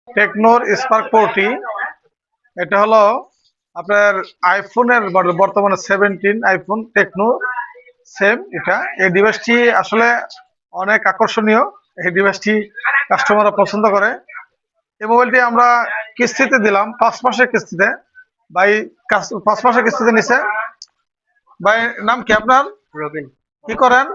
টেকনোর spark 40। এটা হলো আপনার আইফোনের বর্তমানে 17 আইফোন টেকনো সেম এটা। এই ডিভাইসটি আসলে অনেক আকর্ষণীয়। এই ডিভাইসটি কাস্টমাররা পছন্দ করে। এই মোবাইলটি আমরা কিস্তিতে দিলাম, 5 মাসের কিস্তিতে। ভাই 5 মাসের কিস্তিতে নিছে। ভাই নাম কি আপনার? রবিন। কি করেন?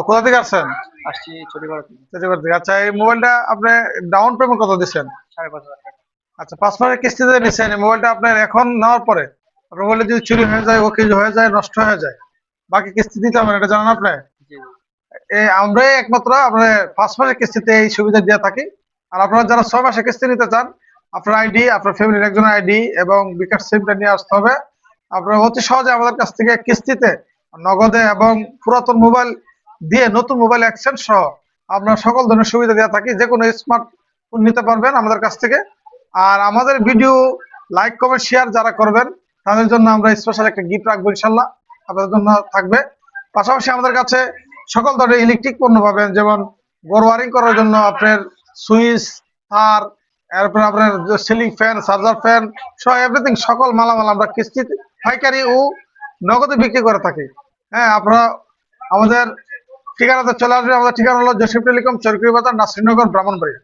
কোথা থেকে আসছেন? আসছি চটিপাড়া থেকে। চট্টগ্রাম থেকে। আচ্ছা, এই মোবাইলটা আপনি ডাউন পেমেন্ট কত দিচ্ছেন? 5,500 টাকা। আচ্ছা, 5 মাসের কিস্তিতে নিচ্ছেন। এই মোবাইলটা আপনার এখন নেওয়ার পরে আপনার মোবাইলটা যদি চুরি হয়ে যায়, ওকে হয়ে যায়, নষ্ট হয়ে যায়, বাকি কিস্তি দিতে হবে না, এটা জানেন আপনি? জি। এই আমরাই একমাত্র আপনার 5 মাসের কিস্তিতে এই সুবিধা দিয়ে থাকি। আর আপনারা যারা 6 মাসের কিস্তি নিতে চান, আপনার আইডি, আপনার ফ্যামিলির একজনের আইডি এবং বিকাশ সিমটা নিয়ে আসতে হবে। আপনারা অতি সহজে আমাদের কাছ থেকে কিস্তিতে, নগদে এবং পুরাতন মোবাইল দিয়ে নতুন মোবাইল এক্সচেঞ্জ সহ আমরা সকল ধরনের সুবিধা দিয়ে থাকি। যে কোনো স্মার্টফোন নিতে পারবেন আমাদের কাছ থেকে। আর আমাদের ভিডিও লাইক, কমেন্ট, শেয়ার যারা করবেন তাদের জন্য আমরা স্পেশাল একটা গিফট রাখবো ইনশাল্লাহ, আপনাদের জন্য থাকবে। পাশাপাশি আমাদের কাছে সকল ধরনের ইলেকট্রিক পণ্য পাবেন, যেমন ঘর ওয়ারিং করার জন্য আপনার সুইচ, তার, এরপরে আপনার সিলিং ফ্যান, চার্জার ফ্যান সহ এভরিথিং, সকল মালামাল আমরা কিস্তিতে, পাইকারি ও নগদে বিক্রি করে থাকি। হ্যাঁ, আপনারা আমাদের ঠিকানাতে চলে আসবে। আমাদের ঠিকানা হলো জসিম টেলিকম, চরকি বাজার, নাসিরনগর, ব্রাহ্মণবাড়িয়া।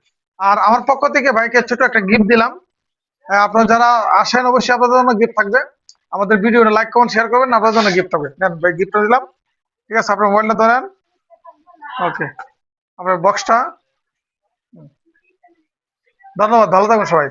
আর আমার পক্ষ থেকে ভাইকে ছোট একটা গিফট দিলাম। আপনারা যারা আসেন অবশ্যই আপনাদের জন্য গিফট থাকবে। আমাদের ভিডিওটা লাইক, কমেন্ট, শেয়ার করবেন, আপনাদের জন্য গিফট হবে। নেন ভাই, গিফটটা দিলাম। ঠিক আছে, আপনার মোবাইলটা ধরেন। ওকে, আপনার বক্সটা। ধন্যবাদ, ভালো থাকবেন সবাই।